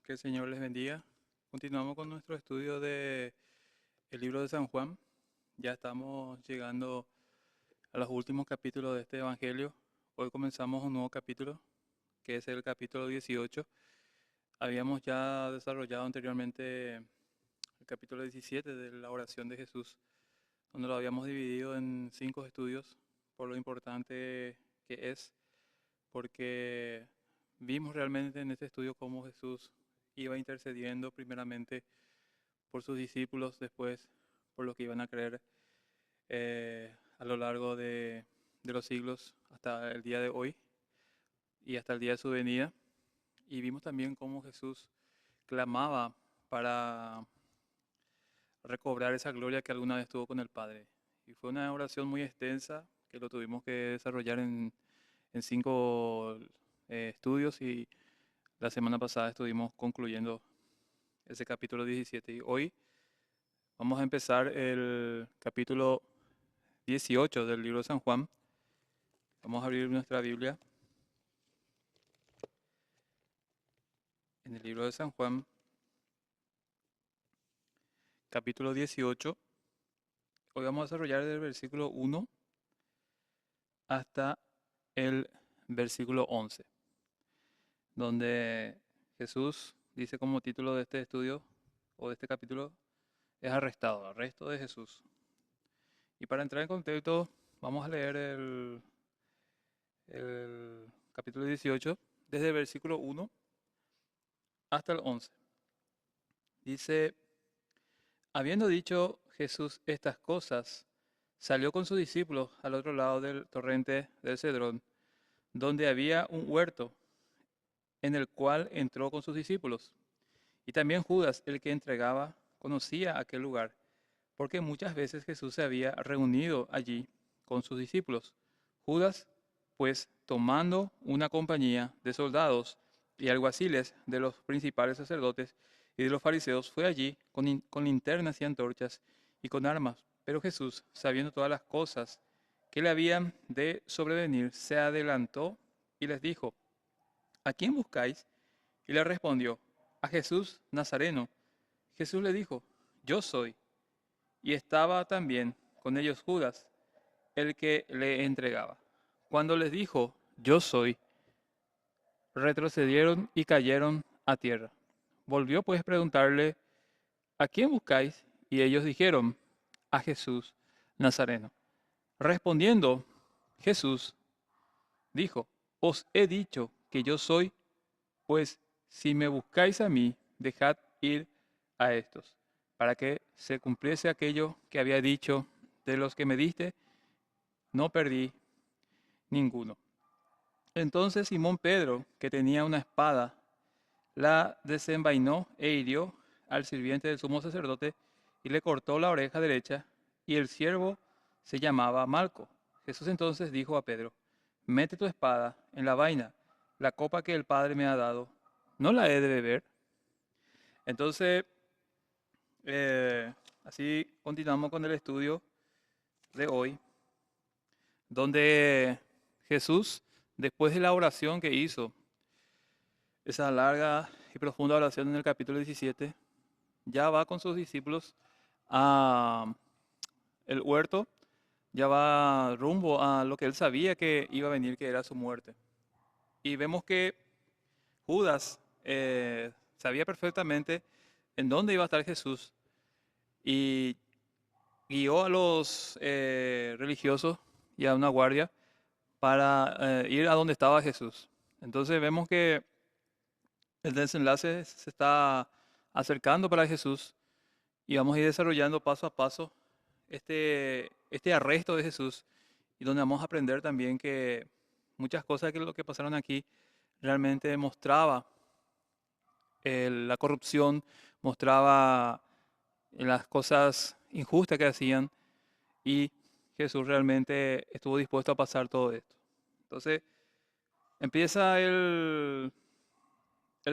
Que el Señor les bendiga. Continuamos con nuestro estudio de el libro de San Juan. Ya estamos llegando a los últimos capítulos de este evangelio. Hoy comenzamos un nuevo capítulo, que es el capítulo 18. Habíamos ya desarrollado anteriormente el capítulo 17 de la oración de Jesús, donde lo habíamos dividido en 5 estudios por lo importante que es, porque vimos realmente en este estudio cómo Jesús iba intercediendo primeramente por sus discípulos, después por los que iban a creer a lo largo de los siglos hasta el día de hoy y hasta el día de su venida. Y vimos también cómo Jesús clamaba para recobrar esa gloria que alguna vez tuvo con el Padre. Y fue una oración muy extensa que lo tuvimos que desarrollar en 5 estudios, y la semana pasada estuvimos concluyendo ese capítulo 17. Y hoy vamos a empezar el capítulo 18 del libro de San Juan. Vamos a abrir nuestra Biblia en el libro de San Juan, capítulo 18. Hoy vamos a desarrollar del versículo 1 hasta el versículo 11, donde Jesús dice como título de este estudio o de este capítulo es arrestado, arresto de Jesús. Y para entrar en contexto, vamos a leer el capítulo 18 desde el versículo 1 hasta el 11. Dice: habiendo dicho Jesús estas cosas, salió con sus discípulos al otro lado del torrente del Cedrón, donde había un huerto, en el cual entró con sus discípulos. Y también Judas, el que entregaba, conocía aquel lugar, porque muchas veces Jesús se había reunido allí con sus discípulos. Judas, pues, tomando una compañía de soldados y alguaciles de los principales sacerdotes y de los fariseos, fue allí con linternas y antorchas y con armas. Pero Jesús, sabiendo todas las cosas que le habían de sobrevenir, se adelantó y les dijo: ¿a quién buscáis? Y le respondió: a Jesús Nazareno. Jesús le dijo: yo soy. Y estaba también con ellos Judas, el que le entregaba. Cuando les dijo: yo soy, retrocedieron y cayeron a tierra. Volvió pues a preguntarle: ¿a quién buscáis? Y ellos dijeron: a Jesús Nazareno. Respondiendo Jesús, dijo: os he dicho que yo soy, pues si me buscáis a mí, dejad ir a estos, para que se cumpliese aquello que había dicho: de los que me diste, no perdí ninguno. Entonces Simón Pedro, que tenía una espada, la desenvainó e hirió al sirviente del sumo sacerdote y le cortó la oreja derecha, y el siervo se llamaba Malco. Jesús entonces dijo a Pedro: mete tu espada en la vaina, la copa que el Padre me ha dado, ¿no la he de beber? Entonces, eh, así continuamos con el estudio de hoy, donde Jesús, después de la oración que hizo, esa larga y profunda oración en el capítulo 17, ya va con sus discípulos a el huerto, ya va rumbo a lo que él sabía que iba a venir, que era su muerte. Y vemos que Judas sabía perfectamente en dónde iba a estar Jesús y guió a los religiosos y a una guardia para ir a donde estaba Jesús. Entonces vemos que el desenlace se está acercando para Jesús, y vamos a ir desarrollando paso a paso este arresto de Jesús, y donde vamos a aprender también que muchas cosas que lo que pasaron aquí realmente mostraba la corrupción, mostraba las cosas injustas que hacían, y Jesús realmente estuvo dispuesto a pasar todo esto. Entonces empieza el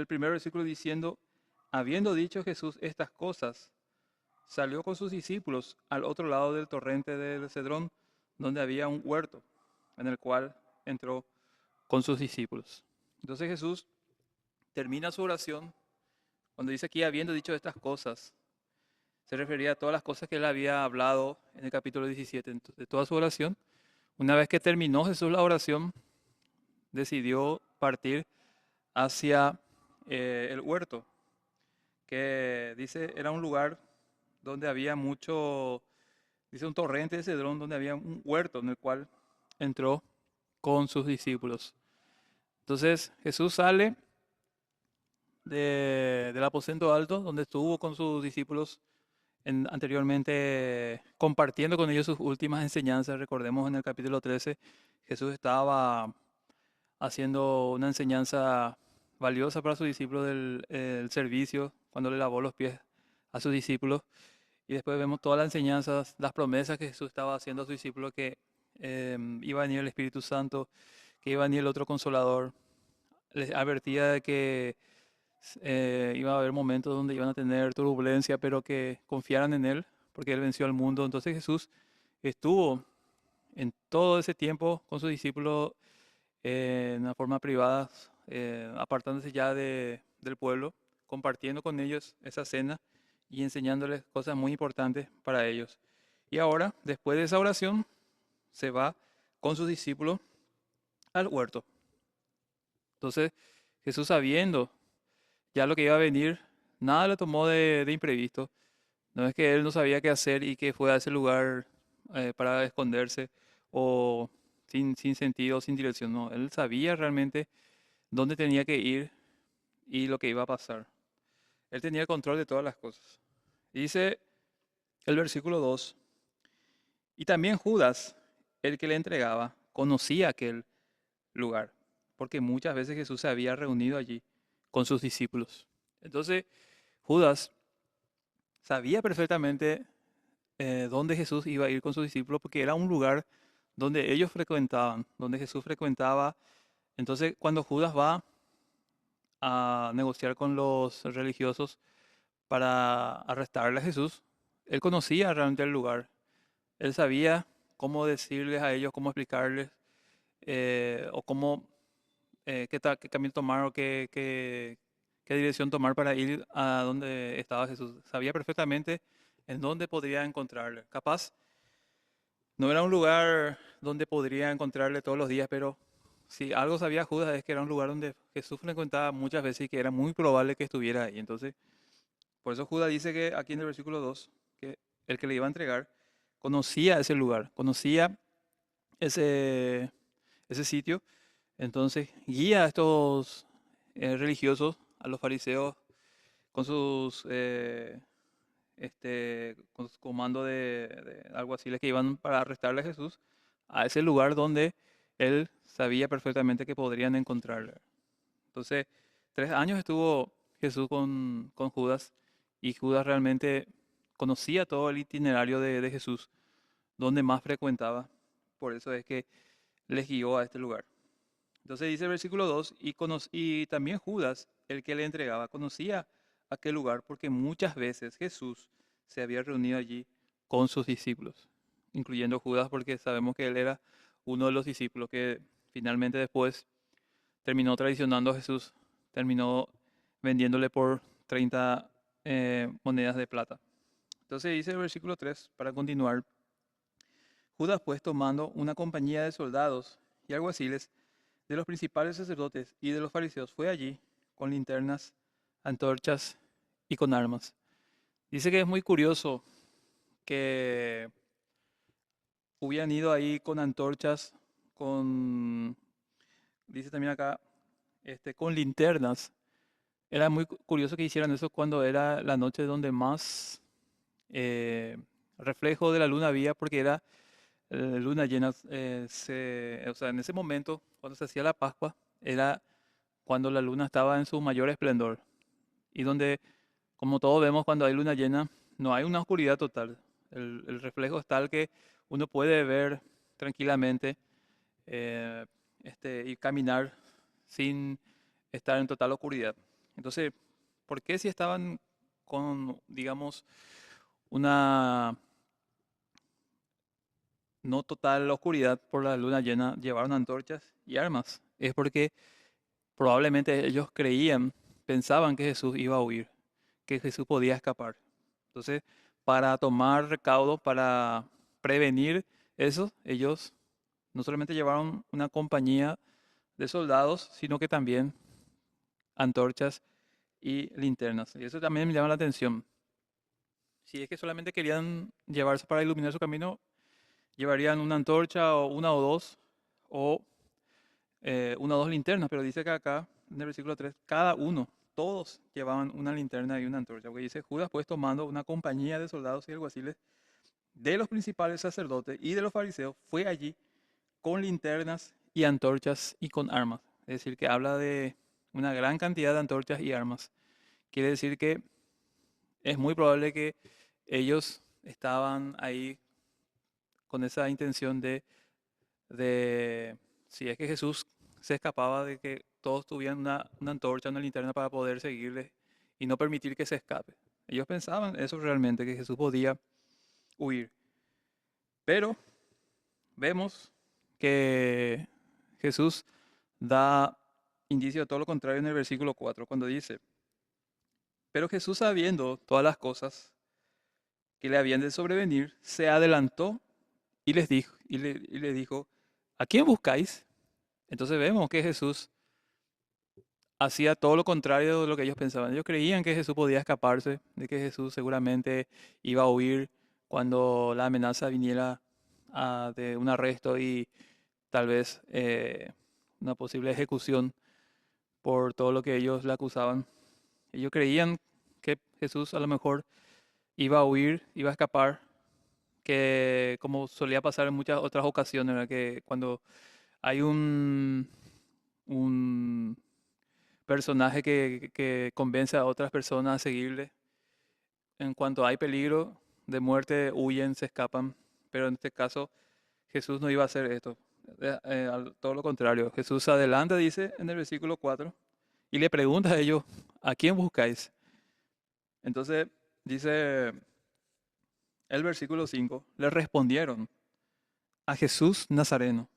primer versículo diciendo: habiendo dicho Jesús estas cosas, salió con sus discípulos al otro lado del torrente del Cedrón, donde había un huerto, en el cual entró con sus discípulos. Entonces Jesús termina su oración Cuando dice aquí, habiendo dicho estas cosas, se refería a todas las cosas que él había hablado en el capítulo 17, de toda su oración. Una vez que terminó Jesús la oración, decidió partir hacia el huerto, que dice era un lugar donde había mucho, dice un torrente de Cedrón, donde había un huerto en el cual entró con sus discípulos. Entonces Jesús sale del aposento alto, donde estuvo con sus discípulos anteriormente compartiendo con ellos sus últimas enseñanzas. Recordemos en el capítulo 13, Jesús estaba haciendo una enseñanza valiosa para sus discípulos el servicio, cuando le lavó los pies a sus discípulos. Y después vemos todas las enseñanzas, las promesas que Jesús estaba haciendo a sus discípulos, que iba a venir el Espíritu Santo, que iba a venir el otro consolador. Les advertía de que iba a haber momentos donde iban a tener turbulencia, pero que confiaran en Él, porque Él venció al mundo. Entonces Jesús estuvo en todo ese tiempo con sus discípulos en una forma privada, apartándose ya del pueblo, compartiendo con ellos esa cena y enseñándoles cosas muy importantes para ellos. Y ahora, después de esa oración, se va con sus discípulos al huerto. Entonces, Jesús, sabiendo ya lo que iba a venir, nada lo tomó de imprevisto. No es que él no sabía qué hacer y que fue a ese lugar para esconderse o sin sentido, sin dirección. No, él sabía realmente dónde tenía que ir y lo que iba a pasar. Él tenía el control de todas las cosas. Dice el versículo 2, y también Judas, el que le entregaba, conocía aquel lugar, porque muchas veces Jesús se había reunido allí con sus discípulos. Entonces, Judas sabía perfectamente dónde Jesús iba a ir con sus discípulos, porque era un lugar donde ellos frecuentaban, donde Jesús frecuentaba. Entonces, cuando Judas va a negociar con los religiosos para arrestarle a Jesús, él conocía realmente el lugar. Él sabía cómo decirles a ellos, cómo explicarles, o cómo, qué camino tomar o qué dirección tomar para ir a donde estaba Jesús. Sabía perfectamente en dónde podría encontrarle. Capaz, no era un lugar donde podría encontrarle todos los días, pero si algo sabía Judas es que era un lugar donde Jesús frecuentaba muchas veces y que era muy probable que estuviera ahí. Entonces, por eso Judas dice que aquí en el versículo 2 que el que le iba a entregar conocía ese lugar, conocía ese, ese sitio. Entonces guía a estos religiosos, a los fariseos, con sus, con su comando de alguaciles que iban para arrestarle a Jesús, a ese lugar donde él sabía perfectamente que podrían encontrarle. Entonces, 3 años estuvo Jesús con Judas, y Judas realmente conocía todo el itinerario de Jesús, donde más frecuentaba. Por eso es que les guió a este lugar. Entonces dice el versículo 2, y también Judas, el que le entregaba, conocía aquel lugar porque muchas veces Jesús se había reunido allí con sus discípulos, incluyendo Judas, porque sabemos que él era uno de los discípulos que finalmente después terminó traicionando a Jesús, terminó vendiéndole por 30 monedas de plata. Entonces dice el versículo 3, para continuar, Judas pues tomando una compañía de soldados y alguaciles, de los principales sacerdotes y de los fariseos, fue allí con linternas, antorchas y con armas. Dice que es muy curioso que hubieran ido ahí con antorchas, dice también acá, con linternas. Era muy curioso que hicieran eso cuando era la noche donde más eh, reflejo de la luna había, porque era luna llena. O sea, en ese momento, cuando se hacía la Pascua, era cuando la luna estaba en su mayor esplendor, y donde, como todos vemos, cuando hay luna llena, no hay una oscuridad total. El reflejo es tal que uno puede ver tranquilamente eh, y caminar sin estar en total oscuridad. Entonces, ¿por qué si estaban con, digamos, una no total oscuridad por la luna llena, llevaron antorchas y armas? Es porque probablemente ellos creían, pensaban que Jesús iba a huir. que Jesús podía escapar. Entonces, para tomar recaudo, para prevenir eso, ellos no solamente llevaron una compañía de soldados, sino que también antorchas y linternas. Y eso también me llama la atención. Si es que solamente querían llevarse para iluminar su camino, llevarían una antorcha o una o dos, o una o dos linternas, pero dice que acá, en el versículo 3 cada uno, todos llevaban una linterna y una antorcha, porque dice Judas pues tomando una compañía de soldados y alguaciles de los principales sacerdotes y de los fariseos, fue allí con linternas y antorchas y con armas. Es decir, que habla de una gran cantidad de antorchas y armas. Quiere decir que es muy probable que ellos estaban ahí con esa intención de si es que Jesús se escapaba, de que todos tuvieran una antorcha, una linterna para poder seguirle y no permitir que se escape. Ellos pensaban eso realmente, que Jesús podía huir. Pero vemos que Jesús da indicio de todo lo contrario en el versículo 4, cuando dice, pero Jesús, sabiendo todas las cosas que le habían de sobrevenir, se adelantó y les dijo, y le dijo, ¿a quién buscáis? Entonces vemos que Jesús hacía todo lo contrario de lo que ellos pensaban. Ellos creían que Jesús podía escaparse, de que Jesús seguramente iba a huir cuando la amenaza viniera de un arresto y tal vez una posible ejecución por todo lo que ellos le acusaban. Ellos creían que Jesús a lo mejor iba a huir, iba a escapar, que como solía pasar en muchas otras ocasiones, ¿verdad? Que cuando hay un personaje que convence a otras personas a seguirle, en cuanto hay peligro de muerte, huyen, se escapan. Pero en este caso, Jesús no iba a hacer esto. Todo lo contrario. Jesús se adelanta, dice en el versículo 4, y le pregunta a ellos, ¿a quién buscáis? Entonces, dice el versículo 5, le respondieron, a Jesús Nazareno.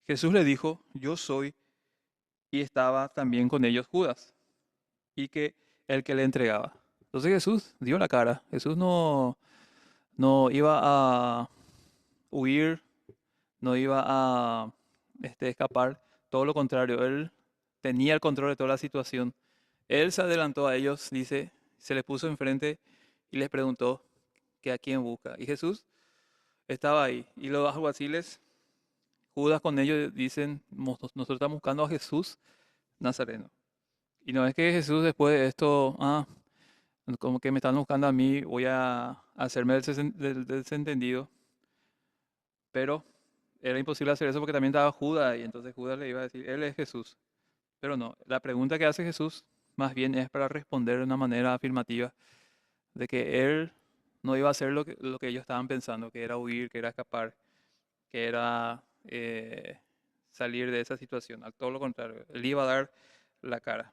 Jesús le dijo, yo soy, y estaba también con ellos Judas, y que el que le entregaba. Entonces Jesús dio la cara. Jesús no iba a huir, no iba a escapar. Todo lo contrario, él tenía el control de toda la situación. Él se adelantó a ellos, dice, se les puso enfrente y les preguntó que a quién busca. Y Jesús estaba ahí. Y los alguaciles, Judas con ellos, dicen, nosotros estamos buscando a Jesús Nazareno. Y no es que Jesús después de esto, como que me están buscando a mí, voy a hacerme del desentendido. Pero era imposible hacer eso porque también estaba Judas y entonces Judas le iba a decir, Él es Jesús. Pero no, la pregunta que hace Jesús más bien es para responder de una manera afirmativa de que Él no iba a hacer lo que ellos estaban pensando, que era huir, que era escapar, que era salir de esa situación. A todo lo contrario, Él iba a dar la cara.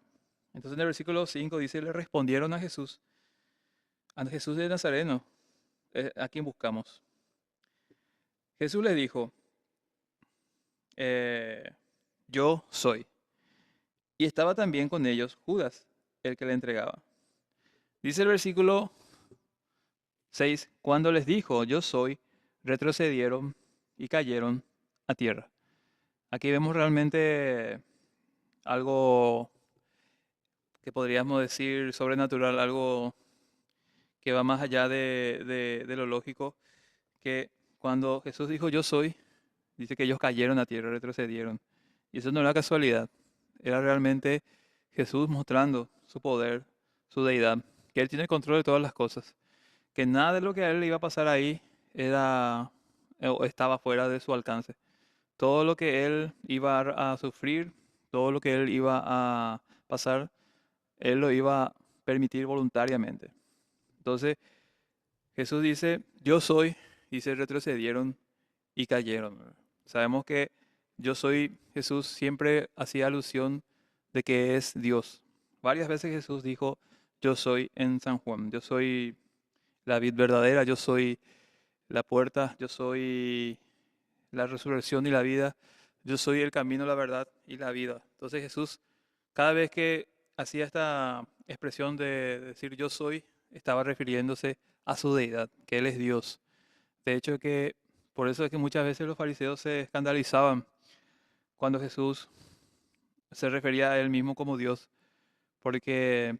Entonces en el versículo 5 dice, le respondieron a Jesús de Nazareno, a quien buscamos. Jesús les dijo, eh, yo soy. Y estaba también con ellos Judas, el que le entregaba. Dice el versículo 6, cuando les dijo, yo soy, retrocedieron y cayeron a tierra. Aquí vemos realmente algo que podríamos decir sobrenatural, algo que va más allá de lo lógico, que cuando Jesús dijo yo soy, dice que ellos cayeron a tierra, retrocedieron. Y eso no era casualidad, era realmente Jesús mostrando su poder, su deidad, que Él tiene el control de todas las cosas, que nada de lo que a Él le iba a pasar ahí era o estaba fuera de su alcance. Todo lo que Él iba a sufrir, todo lo que Él iba a pasar, Él lo iba a permitir voluntariamente. Entonces, Jesús dice, yo soy, y se retrocedieron y cayeron. ¿Verdad? Sabemos que yo soy, Jesús siempre hacía alusión de que es Dios. Varias veces Jesús dijo, yo soy en San Juan, yo soy la vid verdadera, yo soy la puerta, yo soy la resurrección y la vida, yo soy el camino, la verdad y la vida. Entonces Jesús, cada vez que hacía expresión de decir yo soy estaba refiriéndose a su deidad, que Él es Dios. De hecho, que por eso es que muchas veces los fariseos se escandalizaban cuando Jesús se refería a Él mismo como Dios, porque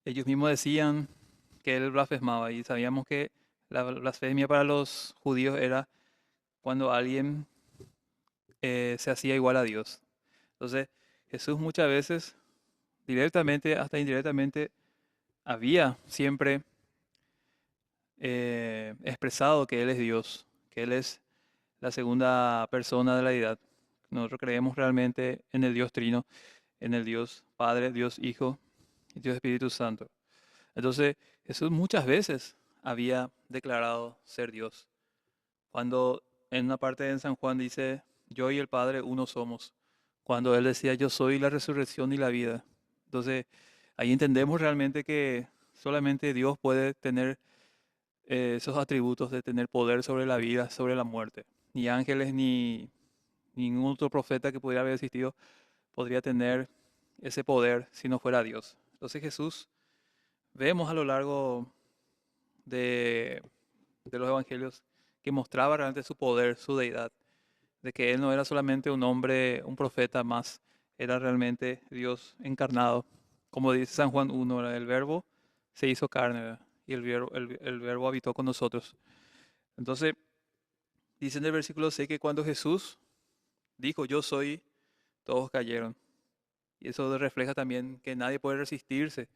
ellos mismos decían que Él blasfemaba y sabíamos que la blasfemia para los judíos era cuando alguien se hacía igual a Dios. Entonces, Jesús muchas veces, directamente, hasta indirectamente, había siempre expresado que Él es Dios, que Él es la segunda persona de la deidad. Nosotros creemos realmente en el Dios Trino, en el Dios Padre, Dios Hijo y Dios Espíritu Santo. Entonces, Jesús muchas veces había declarado ser Dios. Cuando en una parte de San Juan dice, yo y el Padre uno somos. Cuando Él decía, yo soy la resurrección y la vida. Entonces, ahí entendemos realmente que solamente Dios puede tener esos atributos de tener poder sobre la vida, sobre la muerte. Ni ángeles ni ningún otro profeta que pudiera haber existido podría tener ese poder si no fuera Dios. Entonces Jesús, vemos a lo largo de, de los evangelios que mostraba realmente su poder, su deidad, de que Él no era solamente un hombre, un profeta más, era realmente Dios encarnado. Como dice San Juan 1, ¿verdad? El verbo se hizo carne, ¿verdad? Y el verbo habitó con nosotros. Entonces, dice en el versículo 6 que cuando Jesús dijo, yo soy, todos cayeron. Y eso refleja también que nadie puede resistirse,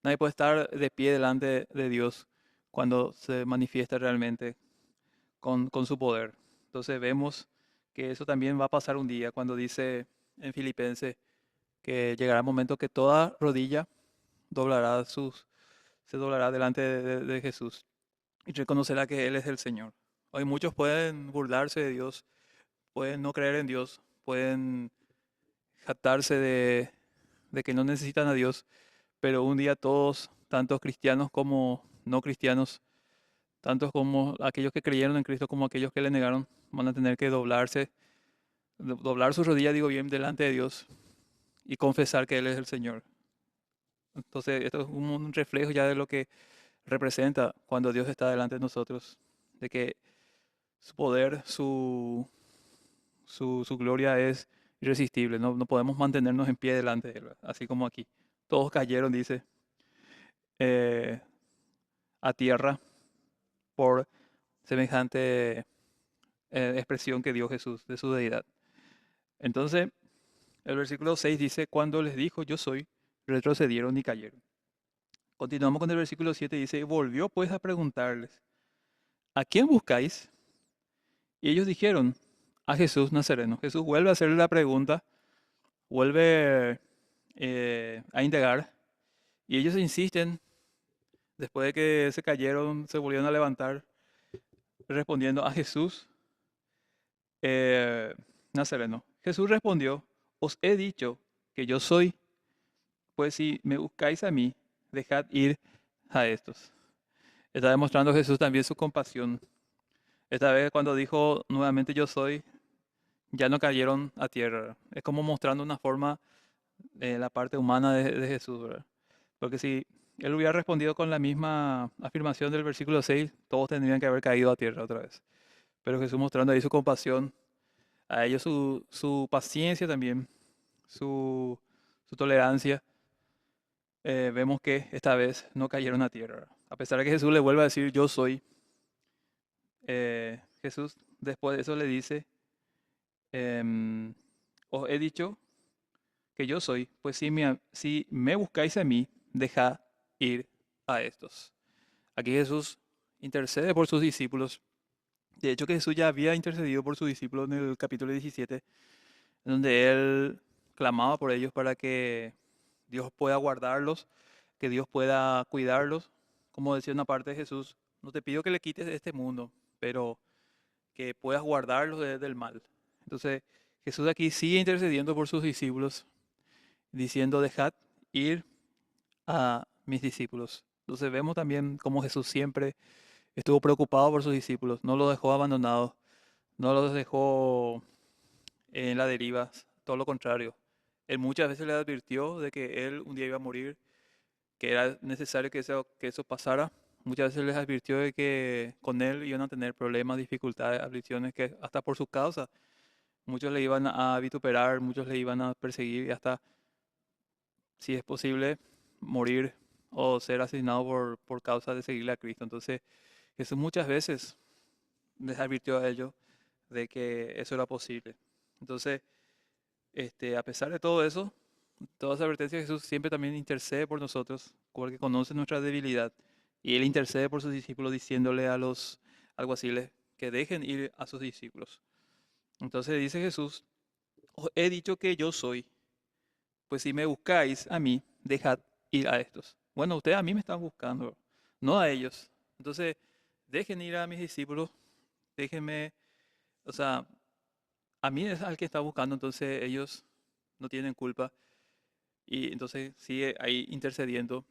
nadie puede estar de pie delante de Dios cuando se manifiesta realmente con su poder. Entonces vemos que eso también va a pasar un día cuando dice en Filipenses que llegará el momento que toda rodilla doblará se doblará delante de Jesús y reconocerá que Él es el Señor. Hoy muchos pueden burlarse de Dios, pueden no creer en Dios, pueden jactarse de que no necesitan a Dios, pero un día todos, tantos cristianos como no cristianos, tantos como aquellos que creyeron en Cristo como aquellos que le negaron, van a tener que doblar su rodilla, digo bien, delante de Dios y confesar que Él es el Señor. Entonces, esto es un reflejo ya de lo que representa cuando Dios está delante de nosotros, de que su poder, su gloria es irresistible, no podemos mantenernos en pie delante de Él, ¿verdad? Así como aquí. Todos cayeron, dice, eh, a tierra por semejante expresión que dio Jesús de su deidad. Entonces, el versículo 6 dice, cuando les dijo yo soy, retrocedieron y cayeron. Continuamos con el versículo 7, dice, volvió pues a preguntarles, ¿a quién buscáis? Y ellos dijeron, a Jesús Nazareno. Jesús vuelve a hacerle la pregunta, vuelve a indagar, y ellos insisten, después de que se cayeron, se volvieron a levantar, respondiendo a Jesús Nazareno. Jesús respondió, os he dicho que yo soy, pues si me buscáis a mí, dejad ir a estos. Está demostrando Jesús también su compasión. Esta vez cuando dijo nuevamente yo soy, ya no cayeron a tierra. Es como mostrando una forma la parte humana de Jesús, ¿verdad? Porque si él hubiera respondido con la misma afirmación del versículo 6, todos tendrían que haber caído a tierra otra vez. Pero Jesús mostrando ahí su compasión, a ellos su paciencia también, su tolerancia, vemos que esta vez no cayeron a tierra. A pesar de que Jesús le vuelve a decir yo soy, Jesús después de eso le dice, os he dicho que yo soy, pues si me buscáis a mí, dejad ir a estos. Aquí Jesús intercede por sus discípulos. De hecho que Jesús ya había intercedido por sus discípulos en el capítulo 17, en donde él clamaba por ellos para que Dios pueda guardarlos, que Dios pueda cuidarlos. Como decía una parte de Jesús, no te pido que le quites de este mundo, pero que puedas guardarlos del mal. Entonces Jesús aquí sigue intercediendo por sus discípulos, diciendo, dejad ir a mis discípulos. Entonces vemos también cómo Jesús siempre estuvo preocupado por sus discípulos, no los dejó abandonados, no los dejó en la deriva, todo lo contrario. Él muchas veces le advirtió de que él un día iba a morir, que era necesario que eso pasara. Muchas veces les advirtió de que con él iban a tener problemas, dificultades, aflicciones, que hasta por su causa muchos le iban a vituperar, muchos le iban a perseguir y hasta, si es posible, morir o ser asesinado por causa de seguirle a Cristo. Entonces, Jesús muchas veces les advirtió a ellos de que eso era posible. Entonces, a pesar de todo eso, toda esa advertencia, Jesús siempre también intercede por nosotros, porque conoce nuestra debilidad. Y Él intercede por sus discípulos diciéndole a los alguaciles que dejen ir a sus discípulos. Entonces dice Jesús, os he dicho que yo soy, pues si me buscáis a mí, dejad ir a estos. Bueno, ustedes a mí me están buscando, no a ellos. Entonces, dejen ir a mis discípulos, déjenme, o sea, a mí es al que está buscando, entonces ellos no tienen culpa. Y entonces sigue ahí intercediendo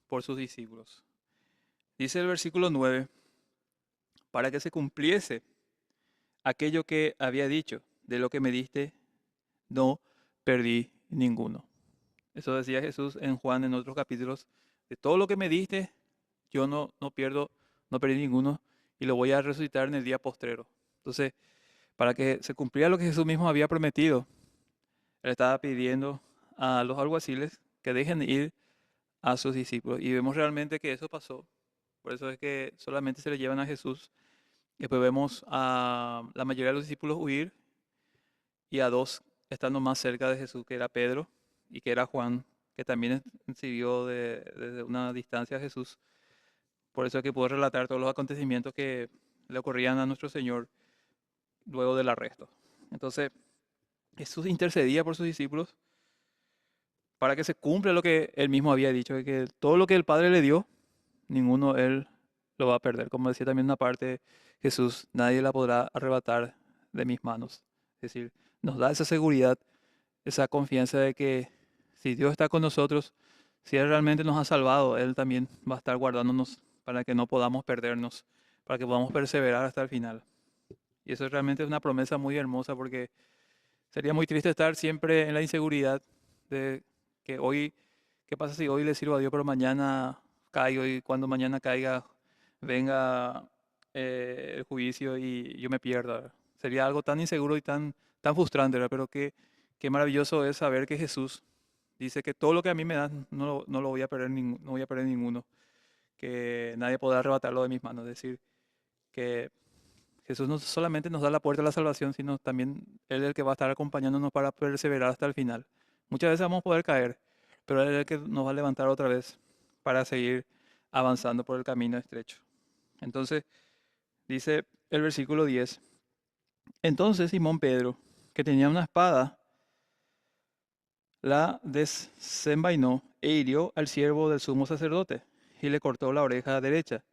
por sus discípulos. Dice el versículo 9, para que se cumpliese aquello que había dicho, de lo que me diste, no perdí ninguno. Eso decía Jesús en Juan en otros capítulos, de todo lo que me diste, yo no pierdo, no perdí ninguno y lo voy a resucitar en el día postrero. Entonces, para que se cumpliera lo que Jesús mismo había prometido, Él estaba pidiendo a los alguaciles que dejen ir a sus discípulos. Y vemos realmente que eso pasó. Por eso es que solamente se le llevan a Jesús. Después vemos a la mayoría de los discípulos huir y a dos estando más cerca de Jesús, que era Pedro y que era Juan, que también siguió desde una distancia a Jesús. Por eso es que puedo relatar todos los acontecimientos que le ocurrían a nuestro Señor luego del arresto. Entonces, Jesús intercedía por sus discípulos para que se cumpla lo que él mismo había dicho, de que todo lo que el Padre le dio, ninguno él lo va a perder. Como decía también una parte Jesús, nadie la podrá arrebatar de mis manos. Es decir, nos da esa seguridad, esa confianza de que si Dios está con nosotros, si Él realmente nos ha salvado, Él también va a estar guardándonos para que no podamos perdernos, para que podamos perseverar hasta el final. Y eso realmente es una promesa muy hermosa porque sería muy triste estar siempre en la inseguridad de que hoy, ¿qué pasa si hoy le sirvo a Dios, pero mañana caigo y cuando mañana caiga venga el juicio y yo me pierda? Sería algo tan inseguro y tan frustrante, ¿verdad? Pero qué maravilloso es saber que Jesús dice que todo lo que a mí me das no lo voy a perder, no voy a perder ninguno, que nadie podrá arrebatarlo de mis manos. Es decir, que Jesús no solamente nos da la puerta a la salvación, sino también Él es el que va a estar acompañándonos para perseverar hasta el final. Muchas veces vamos a poder caer, pero Él es el que nos va a levantar otra vez para seguir avanzando por el camino estrecho. Entonces, dice el versículo 10, entonces Simón Pedro, que tenía una espada, la desenvainó e hirió al siervo del sumo sacerdote y le cortó la oreja derecha,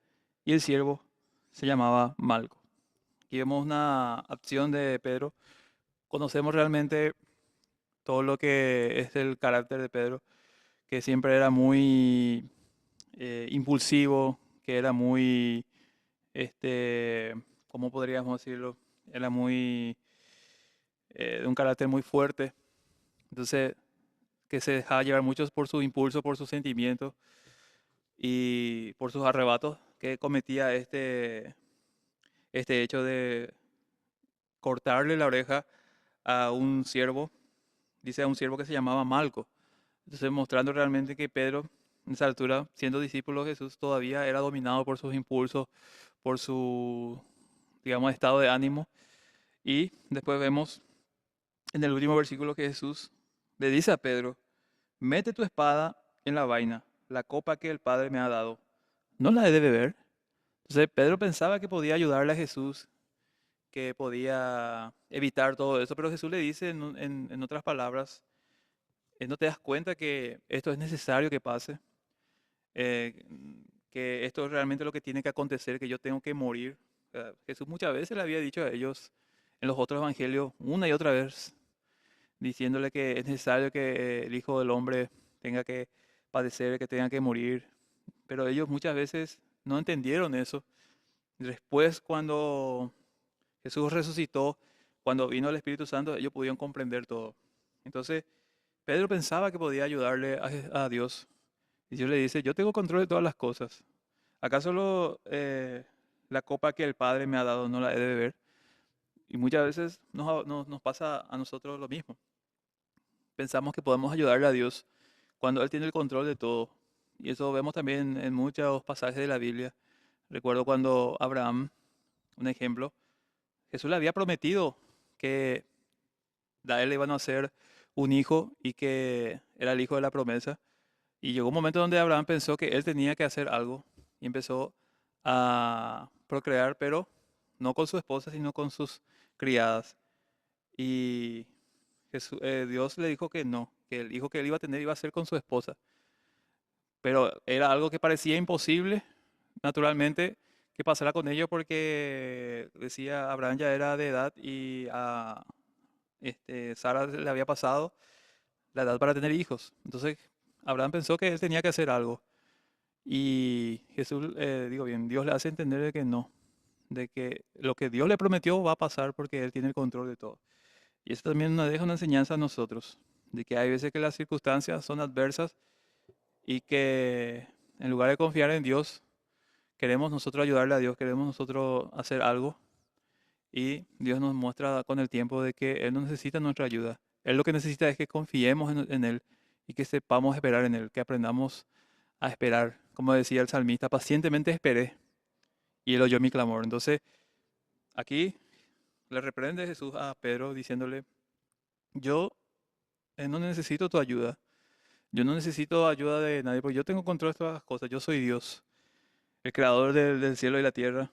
y el siervo se llamaba Malco. Aquí vemos una acción de Pedro. Conocemos realmente todo lo que es el carácter de Pedro, que siempre era muy impulsivo, que era muy, ¿cómo podríamos decirlo? Era muy, de un carácter muy fuerte. Entonces, que se dejaba llevar muchos por su impulso, por sus sentimientos y por sus arrebatos, que cometía este hecho de cortarle la oreja a un siervo, dice a un siervo que se llamaba Malco. Entonces, mostrando realmente que Pedro, en esa altura, siendo discípulo de Jesús, todavía era dominado por sus impulsos, por su, digamos, estado de ánimo. Y después vemos en el último versículo que Jesús le dice a Pedro, mete tu espada en la vaina, la copa que el Padre me ha dado, ¿no la he de beber? Entonces, Pedro pensaba que podía ayudarle a Jesús, que podía evitar todo eso, pero Jesús le dice en otras palabras, ¿no te das cuenta que esto es necesario que pase? eh, que esto es realmente lo que tiene que acontecer, que yo tengo que morir. Jesús muchas veces le había dicho a ellos en los otros evangelios, una y otra vez, diciéndole que es necesario que el Hijo del Hombre tenga que padecer, que tenga que morir. Pero ellos muchas veces no entendieron eso. Después, cuando Jesús resucitó, cuando vino el Espíritu Santo, ellos pudieron comprender todo. Entonces, Pedro pensaba que podía ayudarle a Dios Y Dios le dice, yo tengo control de todas las cosas. ¿Acaso solo la copa que el Padre me ha dado no la he de beber? Y muchas veces nos pasa a nosotros lo mismo. Pensamos que podemos ayudarle a Dios cuando Él tiene el control de todo. Y eso vemos también en muchos pasajes de la Biblia. Recuerdo cuando Abraham, un ejemplo, Jesús le había prometido que a él le iban a hacer un hijo y que era el hijo de la promesa. Y llegó un momento donde Abraham pensó que él tenía que hacer algo y empezó a procrear, pero no con su esposa, sino con sus criadas. Y Dios le dijo que no, que el hijo que él iba a tener iba a ser con su esposa. Pero era algo que parecía imposible, naturalmente, que pasara con ellos porque decía Abraham ya era de edad y a Sara le había pasado la edad para tener hijos. Entonces Abraham pensó que él tenía que hacer algo. Y Jesús, digo bien, Dios le hace entender de que no, de que lo que Dios le prometió va a pasar porque Él tiene el control de todo. Y eso también nos deja una enseñanza a nosotros, de que hay veces que las circunstancias son adversas y que en lugar de confiar en Dios, queremos nosotros ayudarle a Dios, queremos nosotros hacer algo y Dios nos muestra con el tiempo de que Él no necesita nuestra ayuda. Él lo que necesita es que confiemos en Él y que sepamos esperar en Él, que aprendamos a esperar. Como decía el salmista, pacientemente esperé y Él oyó mi clamor. Entonces, aquí le reprende Jesús a Pedro diciéndole, yo no necesito tu ayuda. Yo no necesito ayuda de nadie, porque yo tengo control de todas las cosas. Yo soy Dios, el creador del cielo y la tierra,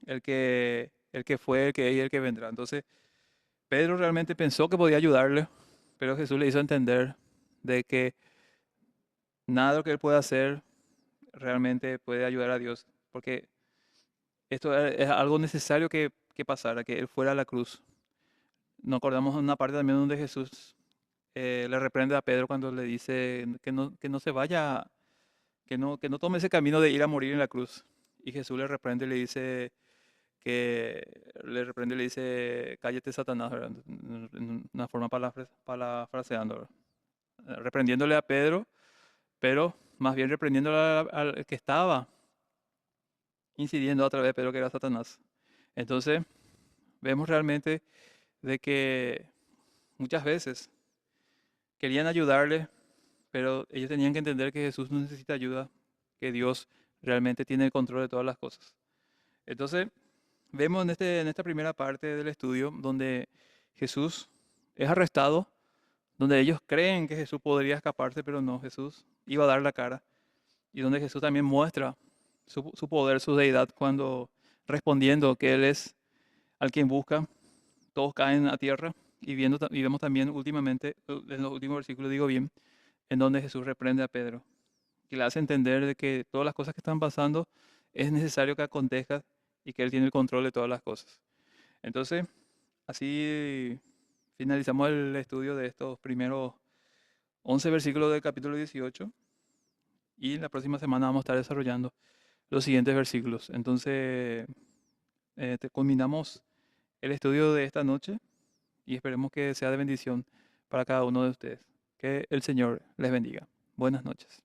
el que fue, el que es y el que vendrá. Entonces, Pedro realmente pensó que podía ayudarle, pero Jesús le hizo entender de que nada de lo que él pueda hacer realmente puede ayudar a Dios, porque esto es algo necesario que pasara, que él fuera a la cruz. Nos acordamos de una parte también donde Jesús le reprende a Pedro cuando le dice que no se vaya, que no tome ese camino de ir a morir en la cruz. Y Jesús le reprende y le dice le dice, cállate Satanás, ¿verdad? En una forma parafraseando, ¿verdad? Reprendiéndole a Pedro, pero más bien reprendiéndole al que estaba incidiendo otra vez Pedro, que era Satanás. Entonces, vemos realmente de que muchas veces querían ayudarle, pero ellos tenían que entender que Jesús no necesita ayuda, que Dios realmente tiene el control de todas las cosas. Entonces, vemos en esta primera parte del estudio donde Jesús es arrestado, donde ellos creen que Jesús podría escaparse, pero no, Jesús iba a dar la cara, y donde Jesús también muestra su poder, su deidad, cuando respondiendo que Él es al quien busca, todos caen a tierra, y vemos también últimamente, en los últimos versículos, digo bien, en donde Jesús reprende a Pedro, que le hace entender de que todas las cosas que están pasando es necesario que acontezcan y que Él tiene el control de todas las cosas. Entonces, así finalizamos el estudio de estos primeros 11 versículos del capítulo 18 y la próxima semana vamos a estar desarrollando los siguientes versículos. Entonces, culminamos el estudio de esta noche y esperemos que sea de bendición para cada uno de ustedes. Que el Señor les bendiga. Buenas noches.